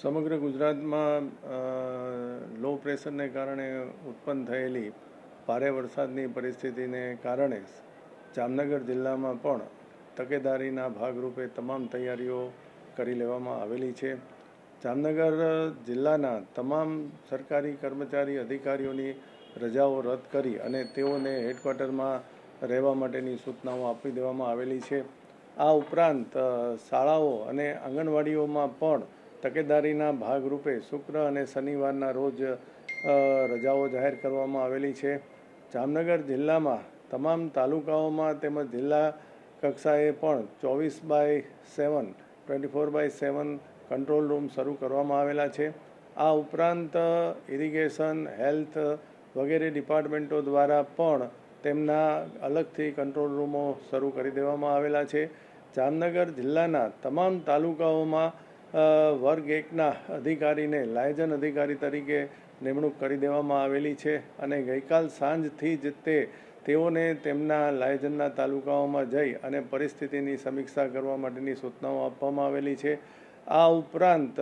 સમગ્ર ગુજરાતમાં લો પ્રેશરને કારણે ઉત્પન્ન થયેલી ભારે વરસાદની પરિસ્થિતિને કારણે જામનગર જિલ્લામાં પણ તકેદારીના ભાગરૂપે તમામ તૈયારીઓ કરી લેવામાં આવેલી છે. જામનગર જિલ્લાના તમામ સરકારી કર્મચારી અધિકારીઓની રજાઓ રદ કરી અને તેઓને હેડક્વાર્ટરમાં રહેવા માટેની સૂચનાઓ આપી દેવામાં આવેલી છે. આ ઉપરાંત શાળાઓ અને આંગણવાડીઓમાં પણ તકેદારીના ભાગરૂપે શુક્ર અને શનિવારના રોજ રજાઓ જાહેર કરવામાં આવેલી છે. જામનગર જિલ્લામાં તમામ તાલુકાઓમાં તેમજ જિલ્લા કક્ષાએ પણ 24/7 24/7 કંટ્રોલ રૂમ શરૂ કરવામાં આવેલા છે. આ ઉપરાંત ઇરિગેશન, હેલ્થ વગેરે ડિપાર્ટમેન્ટો દ્વારા પણ તેમના અલગથી કંટ્રોલ રૂમો શરૂ કરી દેવામાં આવેલા છે. જામનગર જિલ્લાના તમામ તાલુકાઓમાં વર્ગ 1ના અધિકારીને લાયઝન અધિકારી તરીકે નિમણૂક કરી દેવામાં આવેલી છે અને ગઈકાલ સાંજથી જ તેઓને તેમના લાયઝનના તાલુકાઓમાં જઈ અને પરિસ્થિતિની સમીક્ષા કરવા માટેની સૂચનાઓ આપવામાં આવેલી છે. આ ઉપરાંત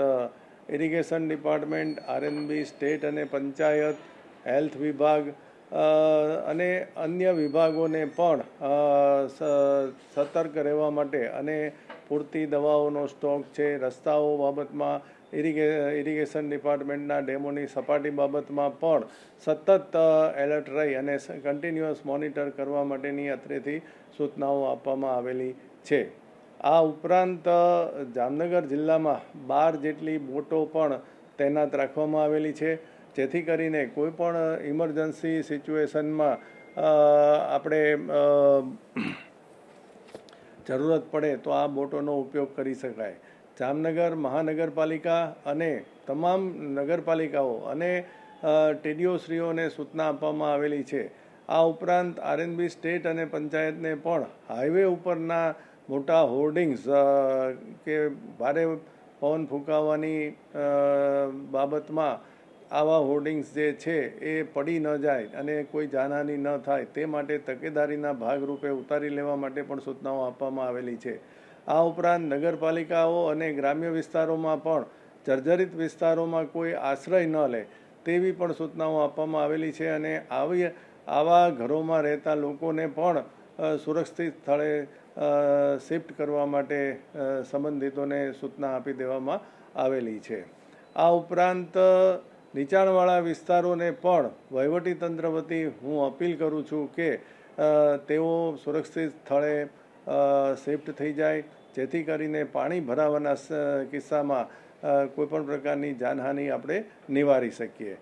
ઇરિગેશન ડિપાર્ટમેન્ટ, આરએનબી, સ્ટેટ અને પંચાયત, હેલ્થ વિભાગ અને અન્ય વિભાગોને પણ સતર્ક રહેવા માટે અને પૂરતી દવાઓનો સ્ટોક છે, રસ્તાઓ બાબતમાં ઇરિગેશન ડિપાર્ટમેન્ટના ડેમોની સપાટી બાબતમાં પણ સતત એલર્ટ રહી અને કન્ટિન્યુઅસ મોનિટર કરવા માટેની અત્રેથી સૂચનાઓ આપવામાં આવેલી છે. આ ઉપરાંત જામનગર જિલ્લામાં 12 જેટલી બોટો પણ તૈનાત રાખવામાં આવેલી છે, જેથી કરીને કોઈ પણ ઇમરજન્સી સિચ્યુએશનમાં આપણે જરૂરત પડે તો આ બોટોનો ઉપયોગ કરી શકાય. જામનગર મહાનગરપાલિકા અને તમામ નગરપાલિકાઓ અને ટીડીઓશ્રીઓને સૂચના આપવામાં આવેલી છે. આ ઉપરાંત આરએનબી, સ્ટેટ અને પંચાયતને પણ હાઈવે ઉપરના મોટા હોર્ડિંગ્સ કે ભારે પવન ફૂંકાવાની બાબતમાં આવા હોર્ડિંગ્સ જે છે એ પડી ન જાય અને કોઈ જાનહાનિ ન થાય તે માટે તકેદારીના ભાગરૂપે ઉતારી લેવા માટે પણ સૂચનાઓ આપવામાં આવેલી છે. આ ઉપરાંત નગરપાલિકાઓ અને ગ્રામ્ય વિસ્તારોમાં પણ જર્જરિત વિસ્તારોમાં કોઈ આશ્રય ન લે તેવી પણ સૂચનાઓ આપવામાં આવેલી છે અને આવા ઘરોમાં રહેતા લોકોને પણ સુરક્ષિત સ્થળે શિફ્ટ કરવા માટે સંબંધિતોને સૂચના આપી દેવામાં આવેલી છે. આ ઉપરાંત નીચાણવાળા વિસ્તારોને પણ વહીવટીતંત્ર વતી હું અપીલ કરું છું કે તેઓ સુરક્ષિત સ્થળે શિફ્ટ થઈ જાય, જેથી કરીને પાણી ભરાવાના કિસ્સામાં કોઈપણ પ્રકારની જાનહાનિ આપણે નિવારી શકીએ.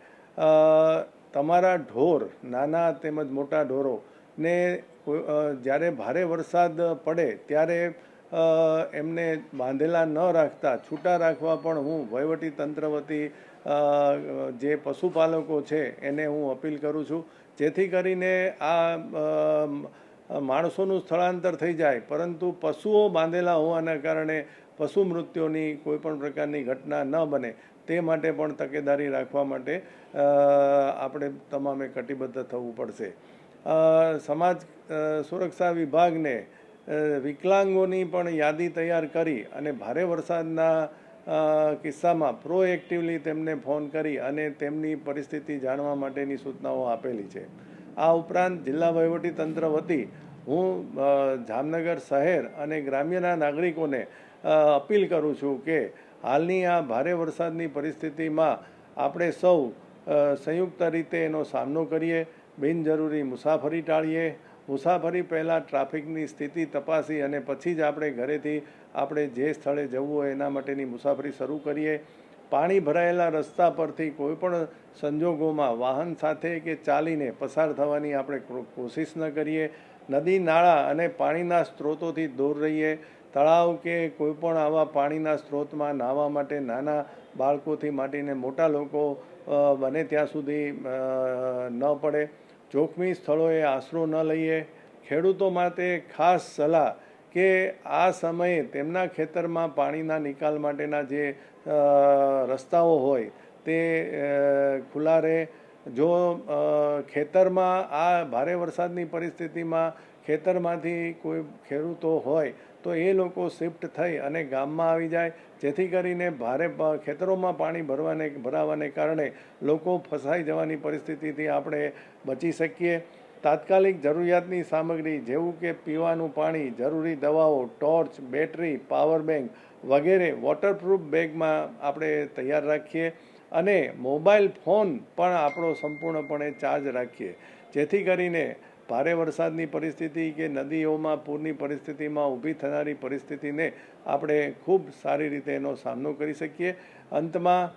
તમારા ઢોર, નાના તેમજ મોટા ઢોરોને જ્યારે ભારે વરસાદ પડે ત્યારે એમને બાંધેલા ન રાખતા છૂટા રાખવા પણ હું વહીવટીતંત્ર વતી જે પશુપાલકો છે એને હું અપીલ કરું છું, જેથી કરીને આ માણસોનું સ્થળાંતર થઈ જાય પરંતુ પશુઓ બાંધેલા હોવાના કારણે પશુ મૃત્યુની કોઈ પણ પ્રકારની ઘટના ન બને તે માટે પણ તકેદારી રાખવા માટે આપણે તમામે કટિબદ્ધ થવું પડશે. સમાજ સુરક્ષા વિભાગને વિકલાંગોની પણ યાદી તૈયાર કરી અને ભારે વરસાદના કિસ્સામાં પ્રોએક્ટિવલી તેમને ફોન કરી અને તેમની પરિસ્થિતિ જાણવા માટેની સૂચનાઓ આપેલી છે. આ ઉપરાંત જિલ્લા વહીવટીતંત્ર વતી હું જામનગર શહેર અને ગ્રામ્યના નાગરિકોને અપીલ કરું છું કે હાલની આ ભારે વરસાદની પરિસ્થિતિમાં આપણે સૌ સંયુક્ત રીતે એનો સામનો કરીએ, બિનજરૂરી મુસાફરી ટાળીએ, મુસાફરી પહેલાં ટ્રાફિકની સ્થિતિ તપાસી અને પછી જ આપણે ઘરેથી આપણે જે સ્થળે જવું હોય એના માટેની મુસાફરી શરૂ કરીએ. પાણી ભરાયેલા રસ્તા પરથી કોઈપણ સંજોગોમાં વાહન સાથે કે ચાલીને પસાર થવાની આપણે કોશિશ ન કરીએ. નદી, નાળા અને પાણીના સ્ત્રોતોથી દૂર રહીએ. તળાવ કે કોઈપણ આવા પાણીના સ્ત્રોતમાં નાહવા માટે નાના બાળકોથી માંડીને મોટા લોકો બને ત્યાં સુધી ન પડે. જોખમી સ્થળોએ આશરો ન લઈએ. ખેડૂતો માટે ખાસ સલાહ કે આ સમયે તેમના ખેતરમાં પાણીના નિકાલ માટેના જે રસ્તાઓ હોય તે ખુલ્લા રહે. જો ખેતરમાં આ ભારે વરસાદની પરિસ્થિતિમાં ખેતરમાંથી કોઈ ખેડૂતો હોય તો એ લોકો શિફ્ટ થઈ અને ગામમાં આવી જાય, જેથી કરીને ભારે ખેતરોમાં પાણી ભરાવાને કારણે લોકો ફસાઈ જવાની પરિસ્થિતિથી આપણે બચી શકીએ. તાત્કાલિક જરૂરિયાતની સામગ્રી જેવું કે પીવાનું પાણી, જરૂરી દવાઓ, ટોર્ચ, બેટરી, પાવર બેંક વગેરે વોટરપ્રૂફ બેગમાં આપણે તૈયાર રાખીએ અને મોબાઈલ ફોન પણ આપણો સંપૂર્ણપણે ચાર્જ રાખીએ, જેથી કરીને ભારે વરસાદની પરિસ્થિતિ કે નદીઓમાં પૂરની પરિસ્થિતિમાં ઊભી થનારી પરિસ્થિતિને આપણે ખૂબ સારી રીતે એનો સામનો કરી શકીએ. અંતમાં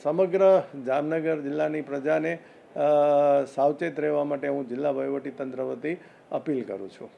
સમગ્ર જામનગર જિલ્લાની પ્રજાને સાવચેત રહેવા માટે હું જિલ્લા વહીવટીતંત્ર વતી અપીલ કરું છું.